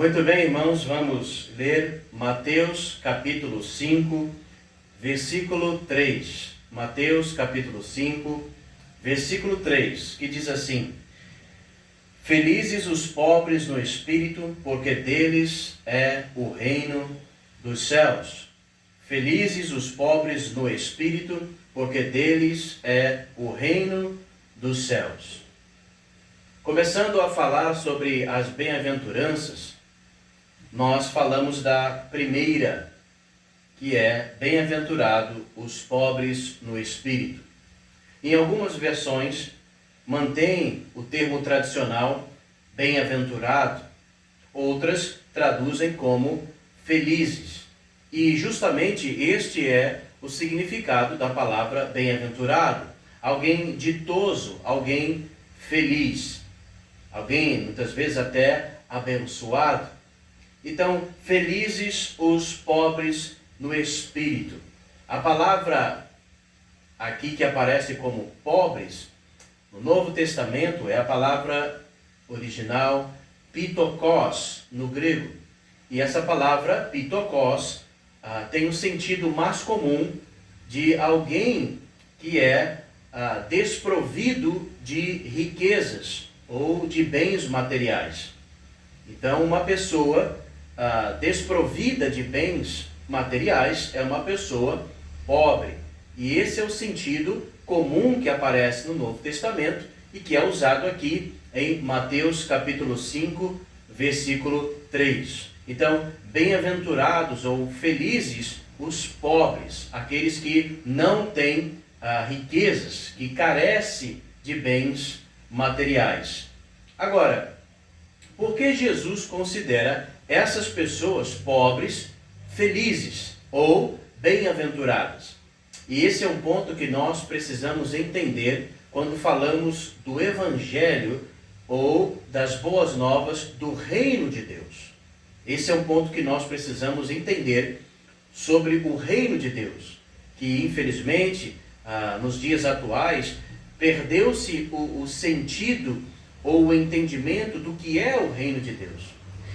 Muito bem, irmãos, vamos ler Mateus capítulo 5, versículo 3. Mateus capítulo 5, versículo 3, que diz assim: Felizes os pobres no espírito, porque deles é o reino dos céus. Felizes os pobres no espírito, porque deles é o reino dos céus. Começando a falar sobre as bem-aventuranças, nós falamos da primeira, que é bem-aventurado os pobres no espírito. Em algumas versões, mantém o termo tradicional bem-aventurado, outras traduzem como felizes. E justamente este é o significado da palavra bem-aventurado. Alguém ditoso, alguém feliz, alguém muitas vezes até abençoado. Então, felizes os pobres no espírito. A palavra aqui que aparece como pobres, no Novo Testamento, é a palavra original pitokos, no grego. E essa palavra pitokos tem um sentido mais comum de alguém que é desprovido de riquezas ou de bens materiais. Então, uma pessoa desprovida de bens materiais é uma pessoa pobre. E esse é o sentido comum que aparece no Novo Testamento e que é usado aqui em Mateus capítulo 5, versículo 3. Então, bem-aventurados ou felizes os pobres, aqueles que não têm riquezas, que carecem de bens materiais. Agora, por que Jesus considera essas pessoas pobres felizes ou bem-aventuradas? E esse é um ponto que nós precisamos entender quando falamos do Evangelho ou das boas novas do reino de Deus. Esse é um ponto que nós precisamos entender sobre o reino de Deus, que infelizmente, nos dias atuais, perdeu-se o sentido ou o entendimento do que é o reino de Deus.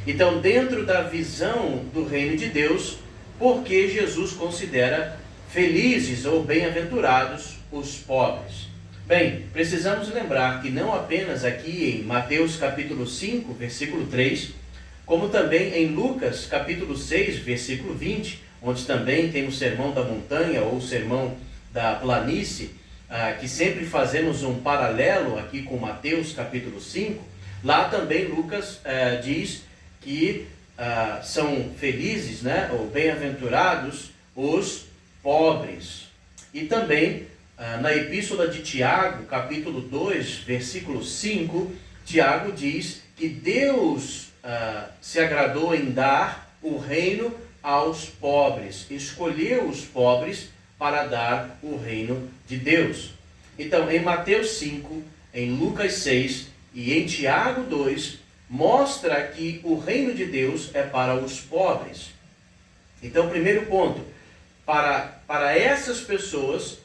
Então, dentro da visão do reino de Deus, por que Jesus considera felizes ou bem-aventurados os pobres? Bem, precisamos lembrar que não apenas aqui em Mateus capítulo 5, versículo 3, como também em Lucas capítulo 6, versículo 20, onde também tem o Sermão da Montanha ou o Sermão da Planície, que sempre fazemos um paralelo aqui com Mateus capítulo 5, lá também Lucas diz que são felizes, ou bem-aventurados os pobres. E também na Epístola de Tiago, capítulo 2, versículo 5, Tiago diz que Deus se agradou em dar o reino aos pobres, escolheu os pobres para dar o reino de Deus. Então, em Mateus 5, em Lucas 6 e em Tiago 2, mostra que o reino de Deus é para os pobres. Então, primeiro ponto, para essas pessoas,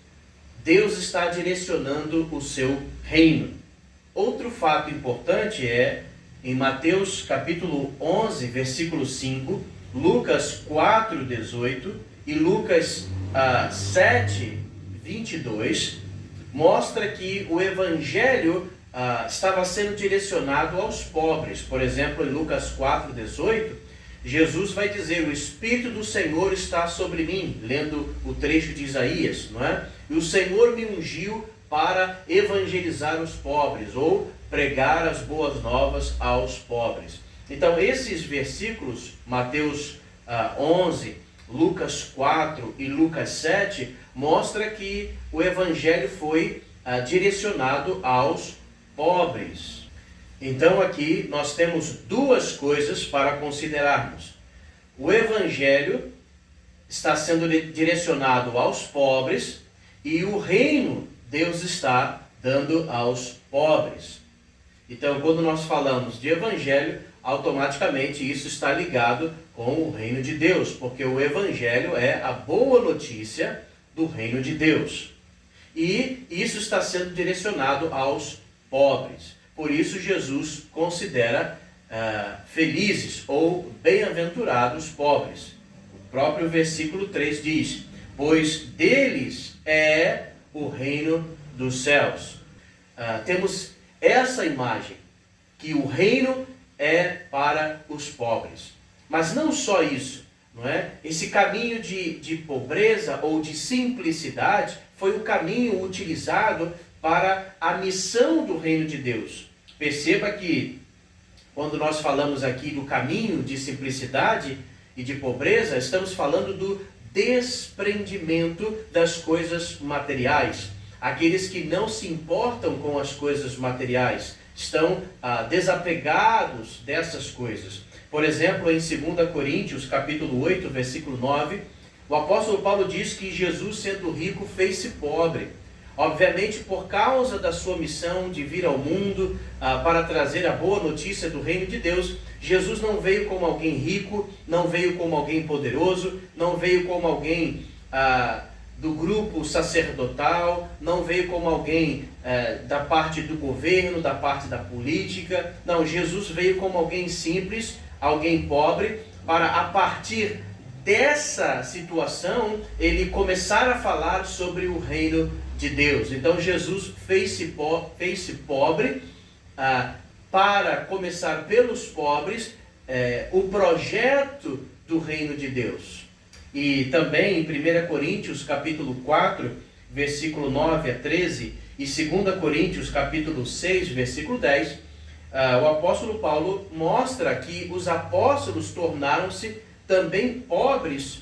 Deus está direcionando o seu reino. Outro fato importante é, em Mateus capítulo 11, versículo 5, Lucas 4, 18 e Lucas 7, 22, mostra que o evangelho estava sendo direcionado aos pobres. Por exemplo, em Lucas 4, 18, Jesus vai dizer: o Espírito do Senhor está sobre mim, lendo o trecho de Isaías, não é? E o Senhor me ungiu para evangelizar os pobres, ou pregar as boas novas aos pobres. Então, esses versículos, Mateus 11, Lucas 4 e Lucas 7, mostra que o evangelho foi direcionado aos pobres. Então aqui nós temos duas coisas para considerarmos. O evangelho está sendo direcionado aos pobres e o reino Deus está dando aos pobres. Então, quando nós falamos de evangelho, automaticamente isso está ligado com o reino de Deus, porque o evangelho é a boa notícia do reino de Deus. E isso está sendo direcionado aos pobres. Por isso Jesus considera felizes ou bem-aventurados pobres. O próprio versículo 3 diz: pois deles é o reino dos céus. Temos essa imagem, que o reino é para os pobres. Mas não só isso, não é? Esse caminho de pobreza ou de simplicidade foi o caminho utilizado para a missão do reino de Deus. Perceba que quando nós falamos aqui do caminho de simplicidade e de pobreza, estamos falando do desprendimento das coisas materiais. Aqueles que não se importam com as coisas materiais, estão desapegados dessas coisas. Por exemplo, em 2 Coríntios, capítulo 8, versículo 9, o apóstolo Paulo diz que Jesus, sendo rico, fez-se pobre. Obviamente, por causa da sua missão de vir ao mundo para trazer a boa notícia do reino de Deus, Jesus não veio como alguém rico, não veio como alguém poderoso, não veio como alguém do grupo sacerdotal, não veio como alguém da parte do governo, da parte da política. Não, Jesus veio como alguém simples, alguém pobre, para a partir dessa situação ele começar a falar sobre o reino de Deus. Então Jesus fez-se pobre para começar pelos pobres o projeto do reino de Deus. E também em 1 Coríntios capítulo 4, versículo 9 a 13, e 2 Coríntios capítulo 6, versículo 10, o apóstolo Paulo mostra que os apóstolos tornaram-se também pobres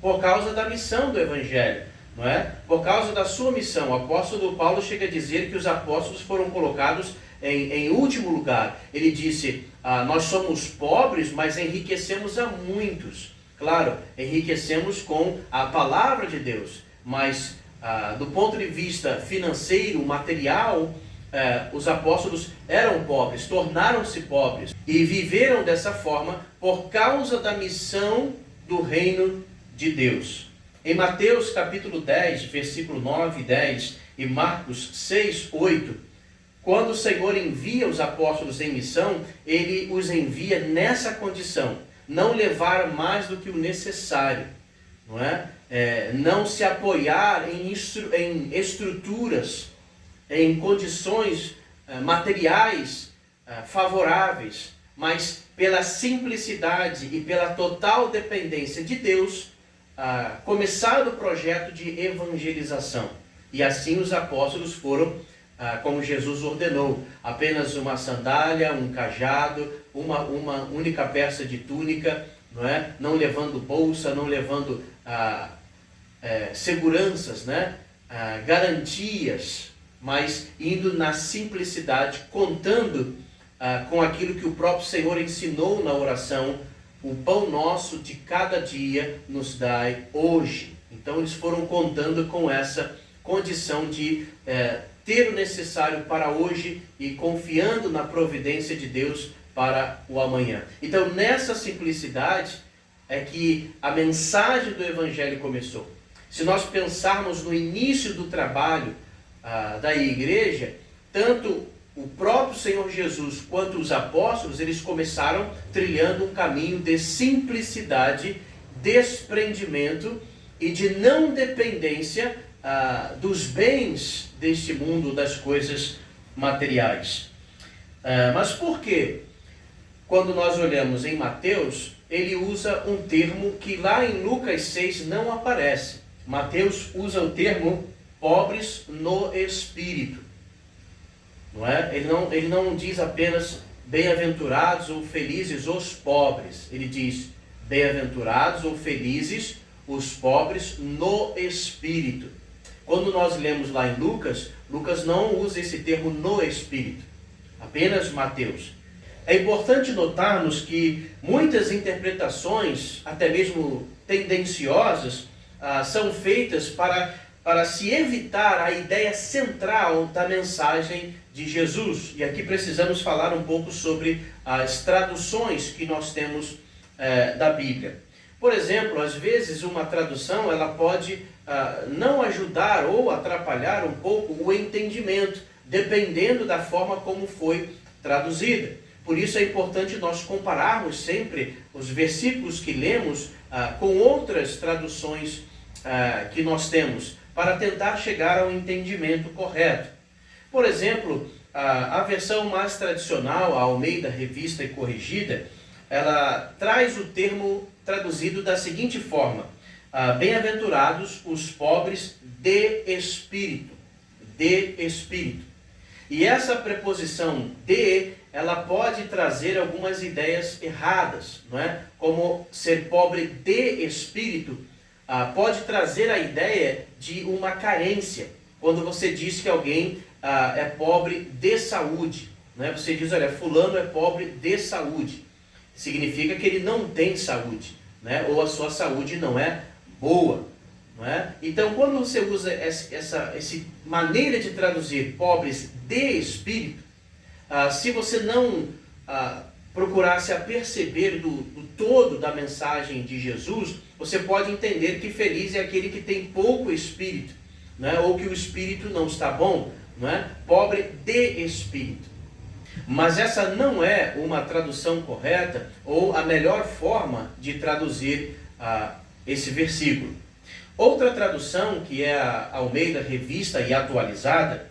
por causa da missão do evangelho, não é? Por causa da sua missão. O apóstolo Paulo chega a dizer que os apóstolos foram colocados em último lugar. Ele disse, nós somos pobres, mas enriquecemos a muitos. Claro, enriquecemos com a palavra de Deus, mas do ponto de vista financeiro, material, os apóstolos eram pobres, tornaram-se pobres e viveram dessa forma por causa da missão do reino de Deus. Em Mateus capítulo 10, versículo 9 e 10 e Marcos 6, 8, quando o Senhor envia os apóstolos em missão, ele os envia nessa condição: não levar mais do que o necessário, não é? Não se apoiar em estruturas, em condições materiais favoráveis, mas pela simplicidade e pela total dependência de Deus, começar o projeto de evangelização. E assim os apóstolos foram, como Jesus ordenou, apenas uma sandália, um cajado, uma única peça de túnica, não é? Não levando bolsa, não levando seguranças, né? Garantias, mas indo na simplicidade, contando com aquilo que o próprio Senhor ensinou na oração: o pão nosso de cada dia nos dai hoje. Então eles foram contando com essa condição de ter o necessário para hoje e confiando na providência de Deus para o amanhã. Então nessa simplicidade é que a mensagem do Evangelho começou. Se nós pensarmos no início do trabalho da igreja, tanto o próprio Senhor Jesus quanto os apóstolos, eles começaram trilhando um caminho de simplicidade, desprendimento e de não dependência dos bens deste mundo, das coisas materiais. Mas por quê? Quando nós olhamos em Mateus, ele usa um termo que lá em Lucas 6 não aparece. Mateus usa o termo pobres no espírito. Não é? Ele não diz apenas bem-aventurados ou felizes os pobres. Ele diz bem-aventurados ou felizes os pobres no espírito. Quando nós lemos lá em Lucas, Lucas não usa esse termo no espírito, apenas Mateus. É importante notarmos que muitas interpretações, até mesmo tendenciosas, são feitas para se evitar a ideia central da mensagem de Jesus. E aqui precisamos falar um pouco sobre as traduções que nós temos da Bíblia. Por exemplo, às vezes uma tradução ela pode não ajudar ou atrapalhar um pouco o entendimento, dependendo da forma como foi traduzida. Por isso é importante nós compararmos sempre os versículos que lemos com outras traduções que nós temos, para tentar chegar ao entendimento correto. Por exemplo, a versão mais tradicional, a Almeida Revista e Corrigida, ela traz o termo traduzido da seguinte forma: bem-aventurados os pobres de espírito. De espírito. E essa preposição de, ela pode trazer algumas ideias erradas, não é? Como ser pobre de espírito, pode trazer a ideia de uma carência. Quando você diz que alguém é pobre de saúde, não é? Você diz, olha, fulano é pobre de saúde. Significa que ele não tem saúde, né? Ou a sua saúde não é boa. Não é? Então, quando você usa essa maneira de traduzir pobres de espírito, se você não procurar se aperceber do todo da mensagem de Jesus, você pode entender que feliz é aquele que tem pouco espírito, não é? Ou que o espírito não está bom, não é? Pobre de espírito. Mas essa não é uma tradução correta ou a melhor forma de traduzir esse versículo. Outra tradução, que é a Almeida Revista e Atualizada,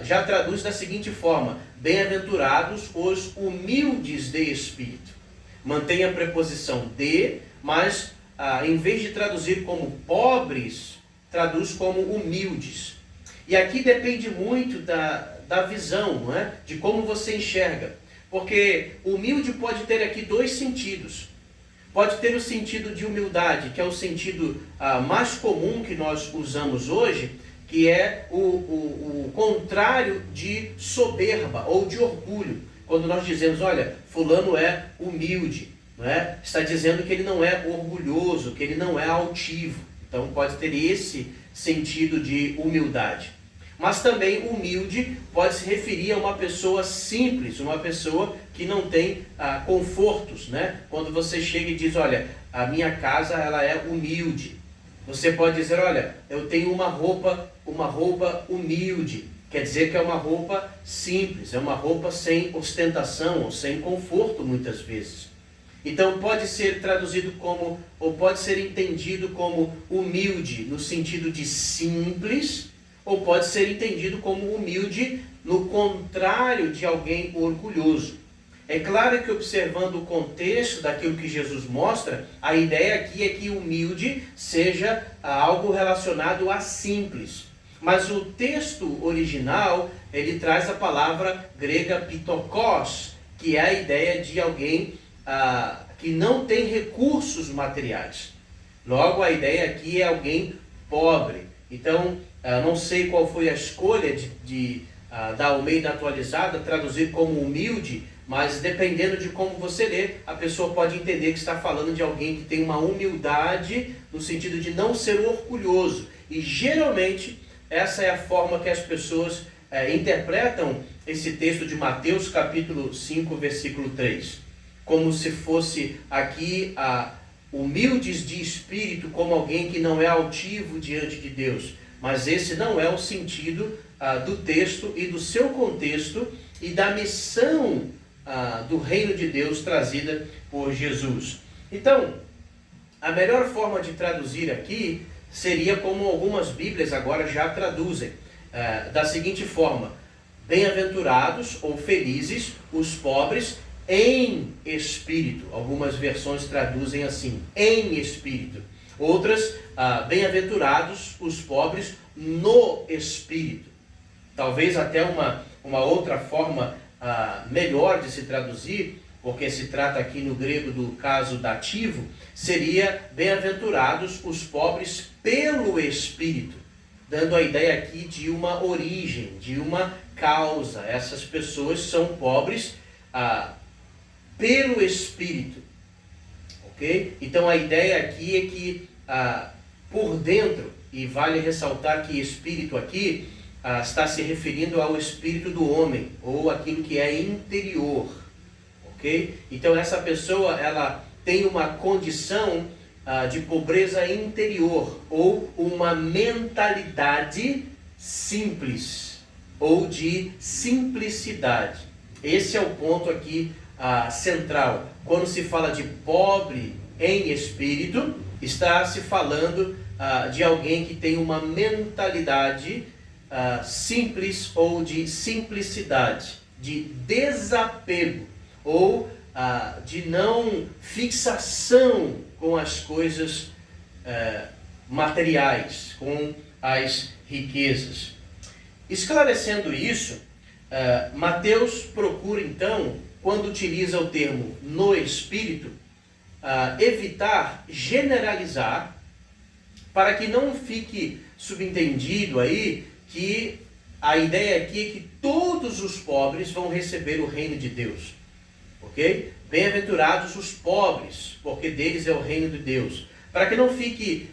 já traduz da seguinte forma: bem-aventurados os humildes de espírito. Mantém a preposição de, mas em vez de traduzir como pobres, traduz como humildes. E aqui depende muito da visão, não é? De como você enxerga. Porque humilde pode ter aqui dois sentidos. Pode ter o sentido de humildade, que é o sentido mais comum que nós usamos hoje, que é o contrário de soberba ou de orgulho. Quando nós dizemos, olha, fulano é humilde, não é? Está dizendo que ele não é orgulhoso, que ele não é altivo. Então pode ter esse sentido de humildade. Mas também humilde pode se referir a uma pessoa simples, uma pessoa que não tem confortos, né? Quando você chega e diz, olha, a minha casa ela é humilde. Você pode dizer, olha, eu tenho uma roupa humilde. Quer dizer que é uma roupa simples, é uma roupa sem ostentação ou sem conforto muitas vezes. Então pode ser traduzido como, ou pode ser entendido como humilde no sentido de simples, ou pode ser entendido como humilde no contrário de alguém orgulhoso. É claro que observando o contexto daquilo que Jesus mostra, a ideia aqui é que humilde seja algo relacionado a simples. Mas o texto original, ele traz a palavra grega pitokos, que é a ideia de alguém que não tem recursos materiais. Logo, a ideia aqui é alguém pobre. Então, não sei qual foi a escolha da Almeida Atualizada, traduzir como humilde, mas dependendo de como você lê, a pessoa pode entender que está falando de alguém que tem uma humildade, no sentido de não ser orgulhoso. E geralmente, essa é a forma que as pessoas interpretam esse texto de Mateus capítulo 5, versículo 3. Como se fosse aqui humildes de espírito, como alguém que não é altivo diante de Deus. Mas esse não é o sentido do texto e do seu contexto e da missão do reino de Deus trazida por Jesus. Então, a melhor forma de traduzir aqui seria como algumas Bíblias agora já traduzem, da seguinte forma: bem-aventurados ou felizes os pobres em espírito. Algumas versões traduzem assim, em espírito. Outras, bem-aventurados os pobres no espírito. Talvez até uma outra forma melhor de se traduzir, porque se trata aqui no grego do caso dativo, seria bem-aventurados os pobres pelo espírito, dando a ideia aqui de uma origem, de uma causa. Essas pessoas são pobres pelo espírito. Ok? Então a ideia aqui é que por dentro, e vale ressaltar que espírito aqui está se referindo ao espírito do homem, ou aquilo que é interior. Ok? Então essa pessoa ela tem uma condição de pobreza interior, ou uma mentalidade simples, ou de simplicidade. Esse é o ponto aqui central. Quando se fala de pobre em espírito, está se falando de alguém que tem uma mentalidade simples ou de simplicidade, de desapego ou de não fixação com as coisas materiais, com as riquezas. Esclarecendo isso, Mateus procura então, quando utiliza o termo no espírito, evitar generalizar, para que não fique subentendido aí que a ideia aqui é que todos os pobres vão receber o reino de Deus. Ok? Bem-aventurados os pobres, porque deles é o reino de Deus. Para que não fique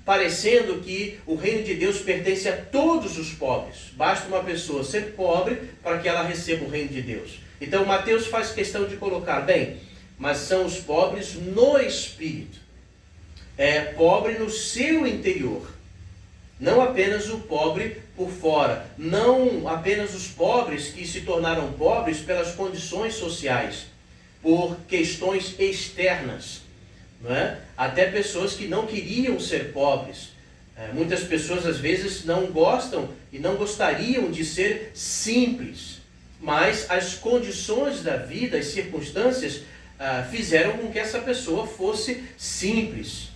parecendo que o reino de Deus pertence a todos os pobres. Basta uma pessoa ser pobre para que ela receba o reino de Deus. Então Mateus faz questão de colocar, bem, mas são os pobres no espírito. Pobre no seu interior. Não apenas o pobre por fora. Não apenas os pobres que se tornaram pobres pelas condições sociais, por questões externas. Não é? Até pessoas que não queriam ser pobres. Muitas pessoas às vezes não gostam e não gostariam de ser simples. Mas as condições da vida, as circunstâncias, fizeram com que essa pessoa fosse simples.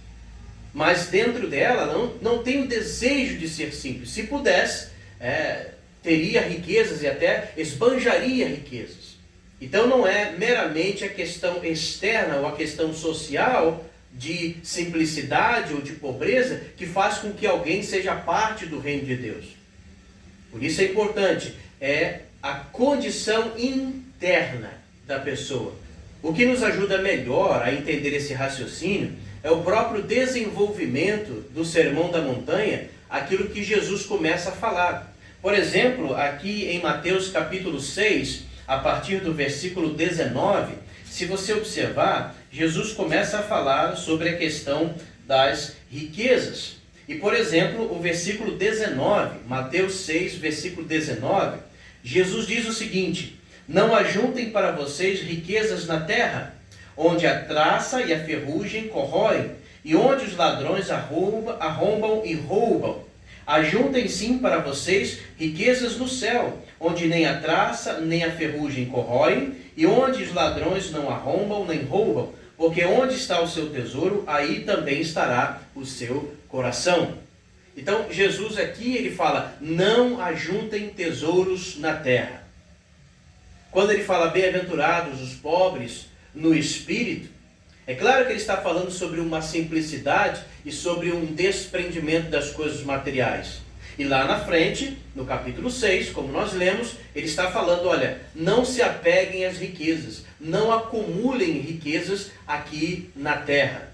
Mas dentro dela não tem o desejo de ser simples. Se pudesse, teria riquezas e até esbanjaria riquezas. Então não é meramente a questão externa ou a questão social de simplicidade ou de pobreza que faz com que alguém seja parte do reino de Deus. Por isso é importante, a condição interna da pessoa. O que nos ajuda melhor a entender esse raciocínio é o próprio desenvolvimento do Sermão da Montanha, aquilo que Jesus começa a falar. Por exemplo, aqui em Mateus capítulo 6, a partir do versículo 19, se você observar, Jesus começa a falar sobre a questão das riquezas. E, por exemplo, o versículo 19, Mateus 6, versículo 19, Jesus diz o seguinte: não ajuntem para vocês riquezas na terra, onde a traça e a ferrugem corroem, e onde os ladrões arrombam e roubam. Ajuntem sim para vocês riquezas no céu, onde nem a traça nem a ferrugem corroem, e onde os ladrões não arrombam nem roubam, porque onde está o seu tesouro, aí também estará o seu coração. Então Jesus aqui ele fala, não ajuntem tesouros na terra. Quando ele fala bem-aventurados os pobres no espírito, é claro que ele está falando sobre uma simplicidade e sobre um desprendimento das coisas materiais. E lá na frente, no capítulo 6, como nós lemos, ele está falando, olha, não se apeguem às riquezas, não acumulem riquezas aqui na terra.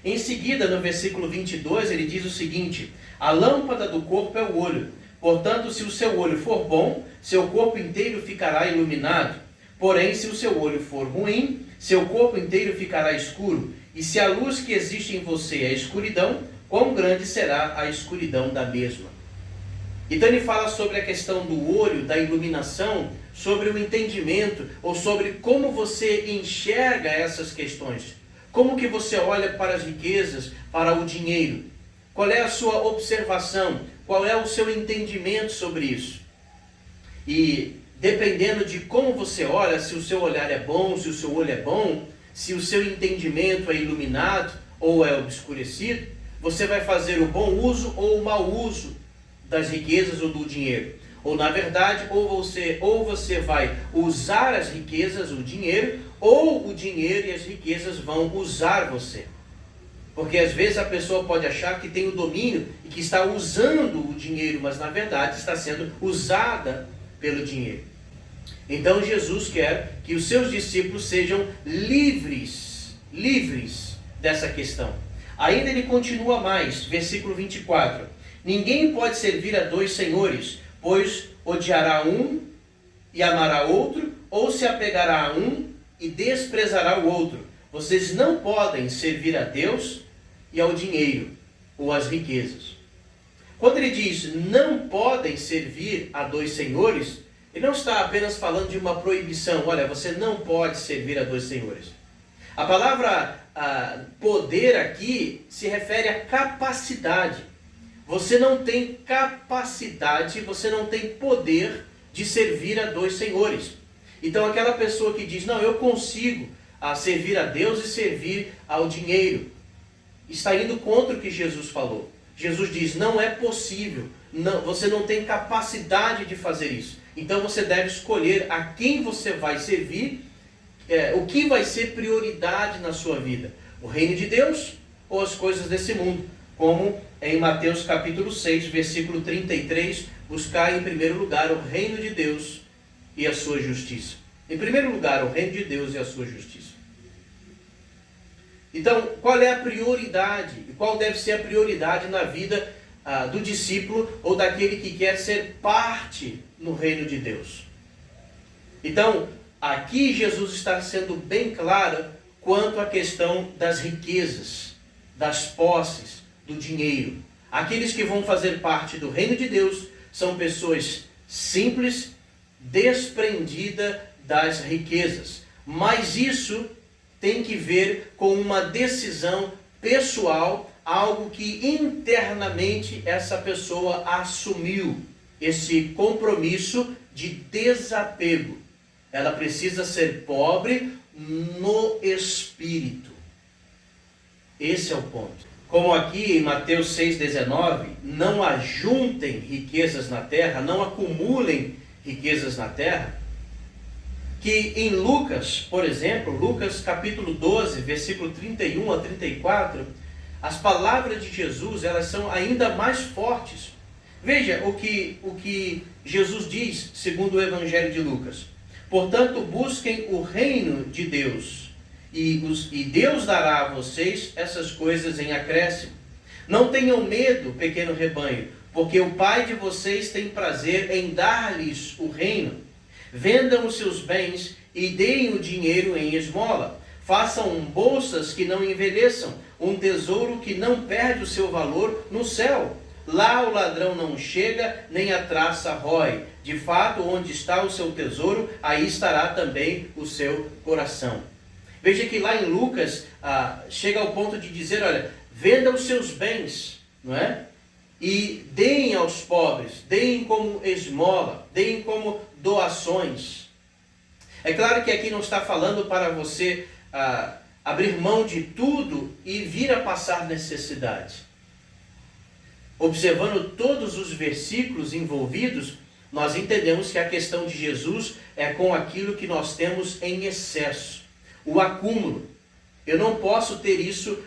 Em seguida, no versículo 22, ele diz o seguinte: a lâmpada do corpo é o olho. Portanto, se o seu olho for bom, seu corpo inteiro ficará iluminado. Porém, se o seu olho for ruim, seu corpo inteiro ficará escuro. E se a luz que existe em você é escuridão, quão grande será a escuridão da mesma? Então ele fala sobre a questão do olho, da iluminação, sobre o entendimento, ou sobre como você enxerga essas questões. Como que você olha para as riquezas, para o dinheiro? Qual é a sua observação? Qual é o seu entendimento sobre isso? E dependendo de como você olha, se o seu olhar é bom, se o seu olho é bom, se o seu entendimento é iluminado ou é obscurecido, você vai fazer o bom uso ou o mau uso das riquezas ou do dinheiro. Ou na verdade, ou você vai usar as riquezas, o dinheiro, ou o dinheiro e as riquezas vão usar você. Porque às vezes a pessoa pode achar que tem o domínio e que está usando o dinheiro, mas na verdade está sendo usada pelo dinheiro. Então Jesus quer que os seus discípulos sejam livres dessa questão. Ainda ele continua mais, versículo 24. Ninguém pode servir a dois senhores, pois odiará um e amará outro, ou se apegará a um e desprezará o outro. Vocês não podem servir a Deus e ao dinheiro, ou às riquezas. Quando ele diz não podem servir a dois senhores, Ele não está apenas falando de uma proibição. Olha, você não pode servir a dois senhores. A palavra poder aqui se refere à capacidade. Você não tem capacidade, você não tem poder de servir a dois senhores. Então aquela pessoa que diz, não, eu consigo servir a Deus e servir ao dinheiro, está indo contra o que Jesus falou. Jesus diz, não é possível, não, você não tem capacidade de fazer isso. Então você deve escolher a quem você vai servir, o que vai ser prioridade na sua vida. O reino de Deus ou as coisas desse mundo. Como em Mateus capítulo 6, versículo 33, buscar em primeiro lugar o reino de Deus e a sua justiça. Em primeiro lugar, o reino de Deus e a sua justiça. Então, qual é a prioridade? E qual deve ser a prioridade na vida do discípulo ou daquele que quer ser parte no reino de Deus? Então, aqui Jesus está sendo bem claro quanto à questão das riquezas, das posses, do dinheiro. Aqueles que vão fazer parte do reino de Deus são pessoas simples, desprendidas das riquezas. Mas isso tem que ver com uma decisão pessoal, algo que internamente essa pessoa assumiu, esse compromisso de desapego. Ela precisa ser pobre no espírito. Esse é o ponto. Como aqui em Mateus 6,19, não ajuntem riquezas na terra, não acumulem riquezas na terra, que em Lucas, por exemplo, Lucas capítulo 12, versículo 31 a 34, as palavras de Jesus, elas são ainda mais fortes. Veja o que Jesus diz, segundo o Evangelho de Lucas. Portanto, busquem o reino de Deus, e Deus dará a vocês essas coisas em acréscimo. Não tenham medo, pequeno rebanho, porque o Pai de vocês tem prazer em dar-lhes o reino. Vendam os seus bens e deem o dinheiro em esmola. Façam bolsas que não envelheçam, um tesouro que não perde o seu valor no céu. Lá o ladrão não chega, nem a traça rói. De fato, onde está o seu tesouro, aí estará também o seu coração. Veja que lá em Lucas, chega ao ponto de dizer, olha, venda os seus bens, não é? E deem aos pobres, deem como esmola, deem como doações. É claro que aqui não está falando para você abrir mão de tudo e vir a passar necessidade. Observando todos os versículos envolvidos, nós entendemos que a questão de Jesus é com aquilo que nós temos em excesso. O acúmulo. Eu não posso ter isso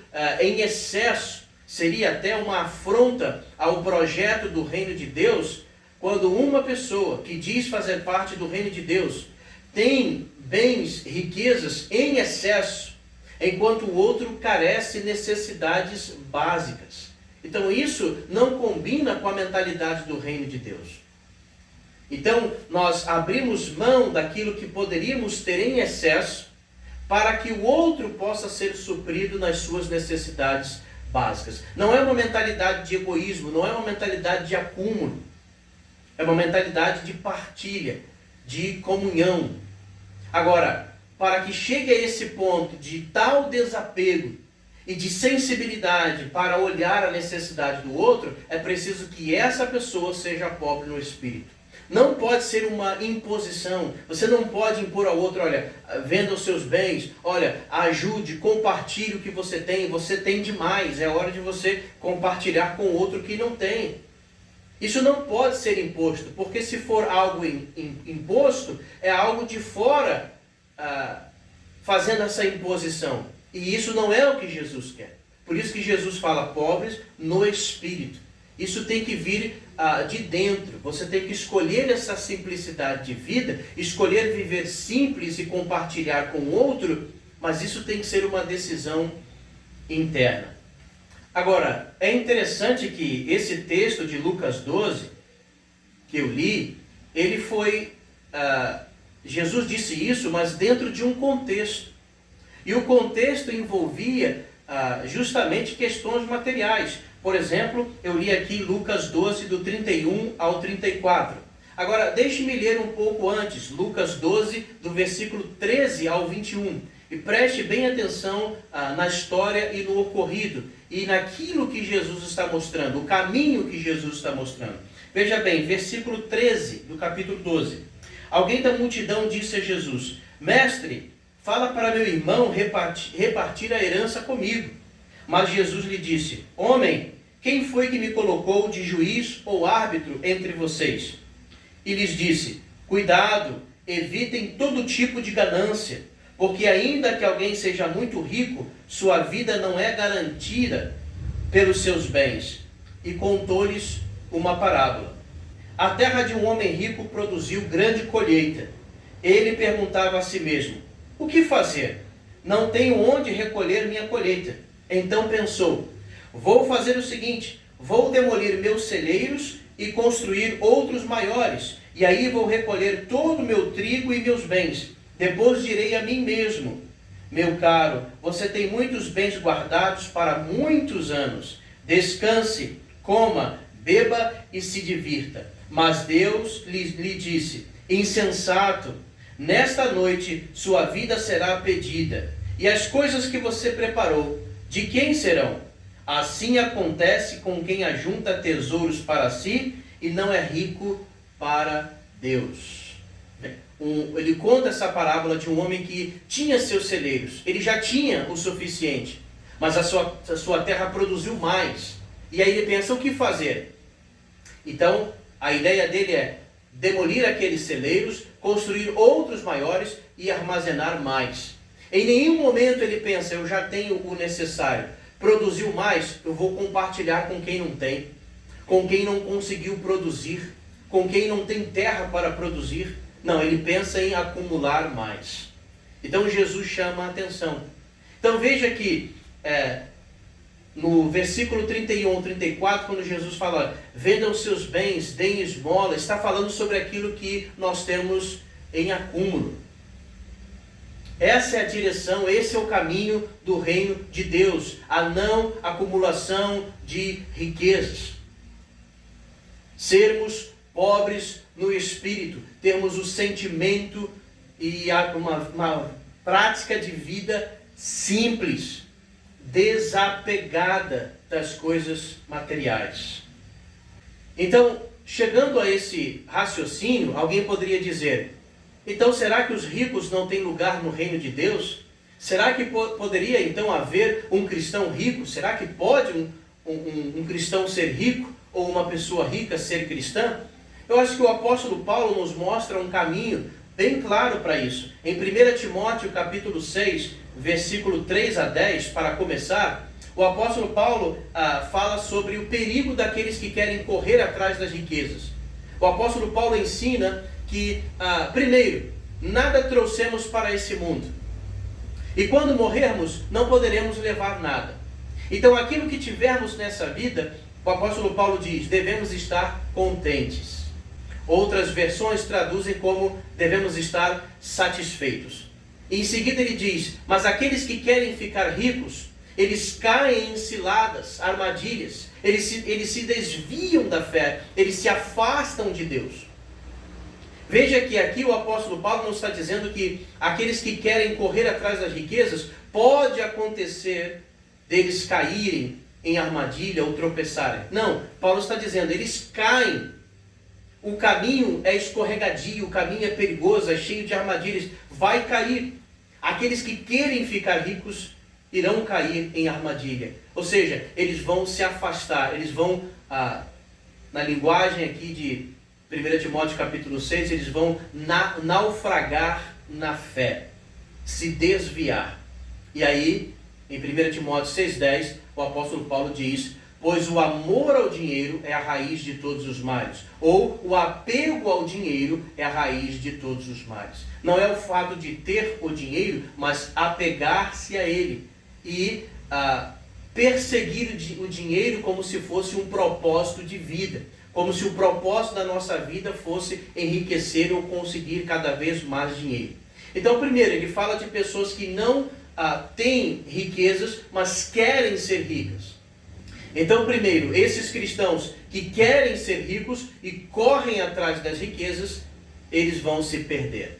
em excesso. Seria até uma afronta ao projeto do reino de Deus, quando uma pessoa que diz fazer parte do reino de Deus tem bens, riquezas em excesso, enquanto o outro carece de necessidades básicas. Então isso não combina com a mentalidade do reino de Deus. Então nós abrimos mão daquilo que poderíamos ter em excesso para que o outro possa ser suprido nas suas necessidades básicas. Não é uma mentalidade de egoísmo, não é uma mentalidade de acúmulo. É uma mentalidade de partilha, de comunhão. Agora, para que chegue a esse ponto de tal desapego e de sensibilidade para olhar a necessidade do outro, é preciso que essa pessoa seja pobre no espírito. Não pode ser uma imposição. Você não pode impor ao outro, olha, venda os seus bens, olha, ajude, compartilhe o que você tem demais, é hora de você compartilhar com o outro que não tem. Isso não pode ser imposto, porque se for algo imposto, é algo de fora fazendo essa imposição. E isso não é o que Jesus quer. Por isso que Jesus fala pobres no espírito. Isso tem que vir de dentro. Você tem que escolher essa simplicidade de vida, escolher viver simples e compartilhar com o outro, mas isso tem que ser uma decisão interna. Agora, é interessante que esse texto de Lucas 12, que eu li, ele foi... Jesus disse isso, mas dentro de um contexto. E o contexto envolvia justamente questões materiais. Por exemplo, eu li aqui Lucas 12, do 31 ao 34. Agora, deixe-me ler um pouco antes, Lucas 12, do versículo 13 ao 21. E preste bem atenção na história e no ocorrido, e naquilo que Jesus está mostrando, o caminho que Jesus está mostrando. Veja bem, versículo 13 do capítulo 12. Alguém da multidão disse a Jesus: Mestre, fala para meu irmão repartir a herança comigo. Mas Jesus lhe disse: Homem, quem foi que me colocou de juiz ou árbitro entre vocês? E lhes disse: Cuidado, evitem todo tipo de ganância, porque ainda que alguém seja muito rico, sua vida não é garantida pelos seus bens. E contou-lhes uma parábola. A terra de um homem rico produziu grande colheita. Ele perguntava a si mesmo: O que fazer? Não tenho onde recolher minha colheita. Então pensou: Vou fazer o seguinte, vou demolir meus celeiros e construir outros maiores, e aí vou recolher todo o meu trigo e meus bens. Depois direi a mim mesmo: Meu caro, você tem muitos bens guardados para muitos anos. Descanse, coma, beba e se divirta. Mas Deus lhe disse: Insensato, nesta noite sua vida será pedida, e as coisas que você preparou, de quem serão? Assim acontece com quem ajunta tesouros para si e não é rico para Deus. Ele conta essa parábola de um homem que tinha seus celeiros. Ele já tinha o suficiente, mas a sua terra produziu mais. E aí ele pensa: o que fazer? Então, a ideia dele é demolir aqueles celeiros, construir outros maiores e armazenar mais. Em nenhum momento ele pensa: eu já tenho o necessário. Produziu mais, eu vou compartilhar com quem não tem, com quem não conseguiu produzir, com quem não tem terra para produzir. Não, ele pensa em acumular mais. Então Jesus chama a atenção. Então veja que no versículo 31, 34, quando Jesus fala: vendam seus bens, deem esmola, está falando sobre aquilo que nós temos em acúmulo. Essa é a direção, esse é o caminho do reino de Deus, a não acumulação de riquezas. Sermos pobres no espírito, termos o sentimento e uma prática de vida simples, desapegada das coisas materiais. Então, chegando a esse raciocínio, alguém poderia dizer: então será que os ricos não têm lugar no reino de Deus? Será que poderia então haver um cristão rico? Será que pode um cristão ser rico ou uma pessoa rica ser cristã? Eu acho que o apóstolo Paulo nos mostra um caminho bem claro para isso. Em 1 Timóteo capítulo 6, versículo 3 a 10, para começar, o apóstolo Paulo fala sobre o perigo daqueles que querem correr atrás das riquezas. O apóstolo Paulo ensina que, primeiro, nada trouxemos para esse mundo. E quando morrermos, não poderemos levar nada. Então, aquilo que tivermos nessa vida, o apóstolo Paulo diz, devemos estar contentes. Outras versões traduzem como devemos estar satisfeitos. E em seguida ele diz: mas aqueles que querem ficar ricos, eles caem em ciladas, armadilhas, eles se desviam da fé, eles se afastam de Deus. Veja que aqui o apóstolo Paulo não está dizendo que aqueles que querem correr atrás das riquezas, pode acontecer deles caírem em armadilha ou tropeçarem. Não, Paulo está dizendo, eles caem. O caminho é escorregadio, o caminho é perigoso, é cheio de armadilhas, vai cair. Aqueles que querem ficar ricos irão cair em armadilha. Ou seja, eles vão se afastar, eles vão, na linguagem aqui de 1 Timóteo capítulo 6, eles vão naufragar na fé, se desviar. E aí, em 1 Timóteo 6,10, o apóstolo Paulo diz: pois o amor ao dinheiro é a raiz de todos os males. Ou o apego ao dinheiro é a raiz de todos os males. Não é o fato de ter o dinheiro, mas apegar-se a ele. E perseguir o dinheiro como se fosse um propósito de vida. Como se o propósito da nossa vida fosse enriquecer ou conseguir cada vez mais dinheiro. Então, primeiro, ele fala de pessoas que não têm riquezas, mas querem ser ricas. Então, primeiro, esses cristãos que querem ser ricos e correm atrás das riquezas, eles vão se perder.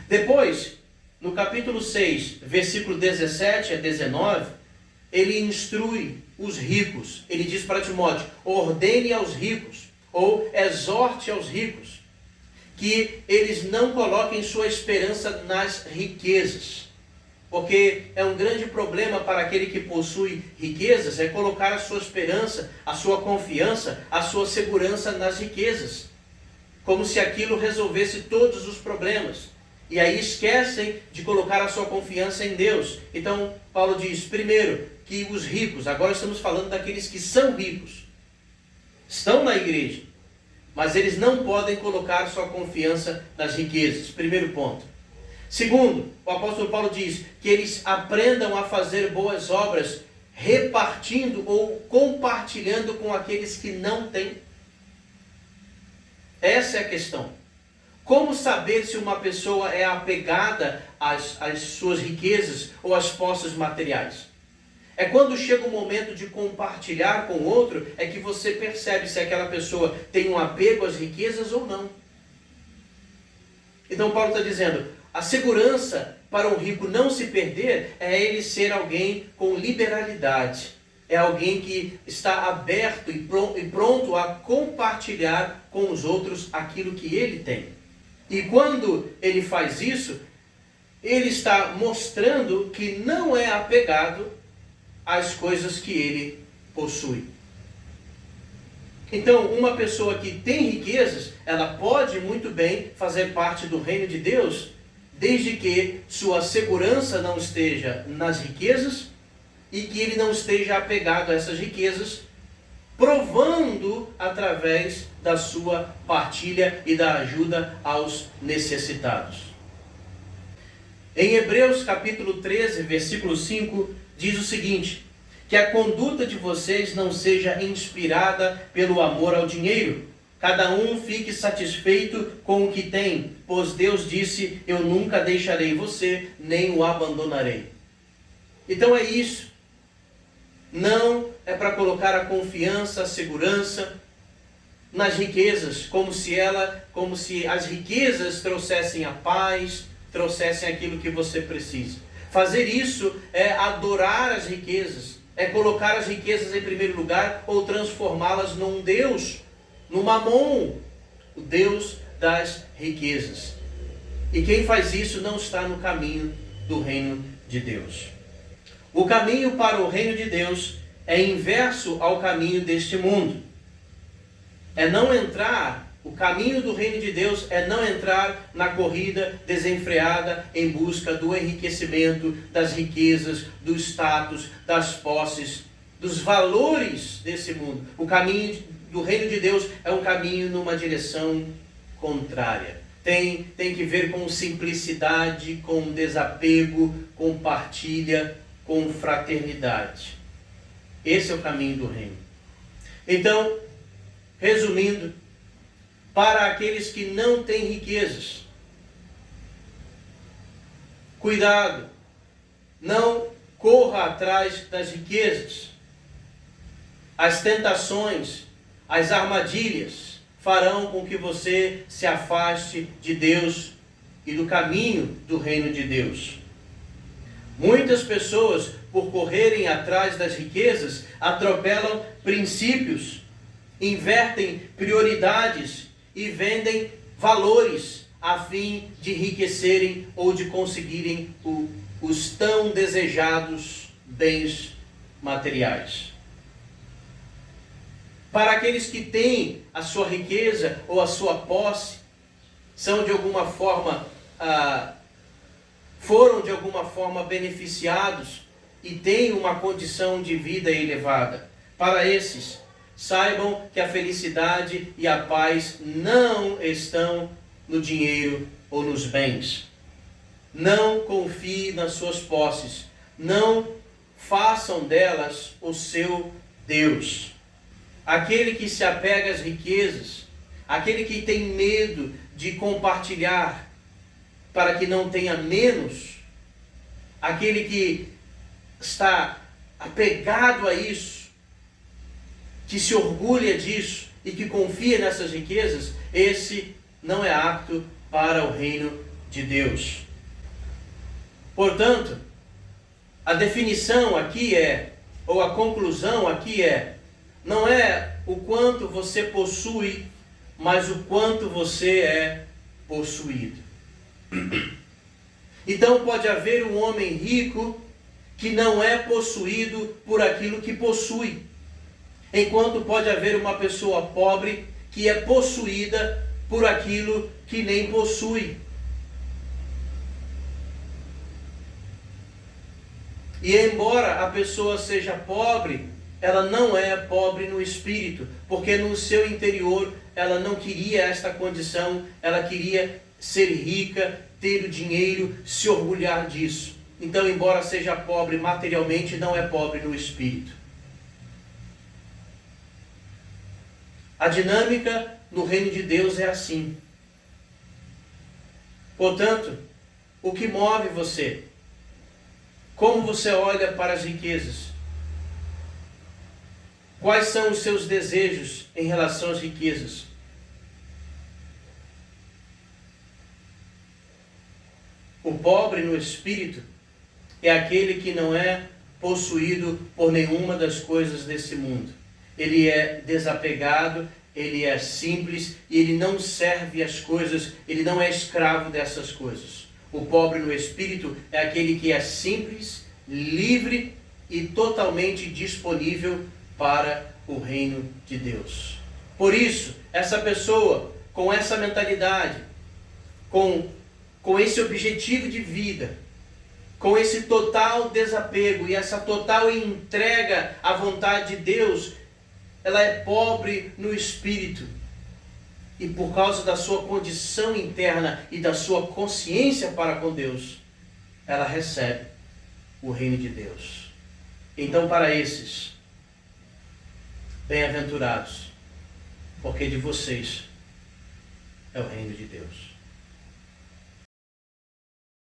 Depois, no capítulo 6, versículo 17 a 19, ele instrui os ricos. Ele diz para Timóteo: ordene aos ricos, ou exorte aos ricos, que eles não coloquem sua esperança nas riquezas. Porque é um grande problema para aquele que possui riquezas, é colocar a sua esperança, a sua confiança, a sua segurança nas riquezas. Como se aquilo resolvesse todos os problemas. E aí esquecem de colocar a sua confiança em Deus. Então, Paulo diz, primeiro, que os ricos, agora estamos falando daqueles que são ricos, estão na igreja, mas eles não podem colocar sua confiança nas riquezas. Primeiro ponto. Segundo, o apóstolo Paulo diz que eles aprendam a fazer boas obras, repartindo ou compartilhando com aqueles que não têm. Essa é a questão. Como saber se uma pessoa é apegada às suas riquezas ou às posses materiais? É quando chega o momento de compartilhar com o outro, é que você percebe se aquela pessoa tem um apego às riquezas ou não. Então Paulo está dizendo, a segurança para um rico não se perder é ele ser alguém com liberalidade. É alguém que está aberto e pronto a compartilhar com os outros aquilo que ele tem. E quando ele faz isso, ele está mostrando que não é apegado às coisas que ele possui. Então, uma pessoa que tem riquezas, ela pode muito bem fazer parte do reino de Deus, desde que sua segurança não esteja nas riquezas e que ele não esteja apegado a essas riquezas, provando através da sua partilha e da ajuda aos necessitados. Em Hebreus capítulo 13, versículo 5, diz o seguinte: que a conduta de vocês não seja inspirada pelo amor ao dinheiro. Cada um fique satisfeito com o que tem, pois Deus disse, eu nunca deixarei você, nem o abandonarei. Então é isso. Não é para colocar a confiança, a segurança nas riquezas, como se as riquezas trouxessem a paz, trouxessem aquilo que você precisa. Fazer isso é adorar as riquezas, é colocar as riquezas em primeiro lugar ou transformá-las num Deus, no Mamon, o Deus das riquezas. E quem faz isso não está no caminho do reino de Deus. O caminho para o reino de Deus é inverso ao caminho deste mundo. É não entrar, o caminho do reino de Deus é não entrar na corrida desenfreada em busca do enriquecimento, das riquezas, do status, das posses, dos valores desse mundo. O caminho do reino de Deus é um caminho numa direção contrária. Tem que ver com simplicidade, com desapego, com partilha, com fraternidade. Esse é o caminho do reino. Então, resumindo, para aqueles que não têm riquezas, cuidado, não corra atrás das riquezas. As tentações, as armadilhas farão com que você se afaste de Deus e do caminho do reino de Deus. Muitas pessoas, por correrem atrás das riquezas, atropelam princípios, invertem prioridades e vendem valores a fim de enriquecerem ou de conseguirem os tão desejados bens materiais. Para aqueles que têm a sua riqueza ou a sua posse, são de alguma forma foram de alguma forma beneficiados e têm uma condição de vida elevada. Para esses, saibam que a felicidade e a paz não estão no dinheiro ou nos bens. Não confie nas suas posses. Não façam delas o seu Deus. Aquele que se apega às riquezas, aquele que tem medo de compartilhar para que não tenha menos, aquele que está apegado a isso, que se orgulha disso e que confia nessas riquezas, esse não é apto para o reino de Deus. Portanto, a definição aqui ou a conclusão aqui não é o quanto você possui, mas o quanto você é possuído. Então pode haver um homem rico que não é possuído por aquilo que possui, enquanto pode haver uma pessoa pobre que é possuída por aquilo que nem possui. E embora a pessoa seja pobre, ela não é pobre no espírito, porque no seu interior ela não queria esta condição, ela queria ser rica, ter o dinheiro, se orgulhar disso. Então, embora seja pobre materialmente, não é pobre no espírito. A dinâmica no reino de Deus é assim. Portanto, o que move você? Como você olha para as riquezas? Quais são os seus desejos em relação às riquezas? O pobre no espírito é aquele que não é possuído por nenhuma das coisas desse mundo. Ele é desapegado, ele é simples e ele não serve às coisas, ele não é escravo dessas coisas. O pobre no espírito é aquele que é simples, livre e totalmente disponível para o reino de Deus. Por isso, essa pessoa com essa mentalidade, com esse objetivo de vida, com esse total desapego e essa total entrega à vontade de Deus, ela é pobre no espírito. E por causa da sua condição interna e da sua consciência para com Deus, ela recebe o reino de Deus. Então, para esses, bem-aventurados, porque de vocês é o reino de Deus.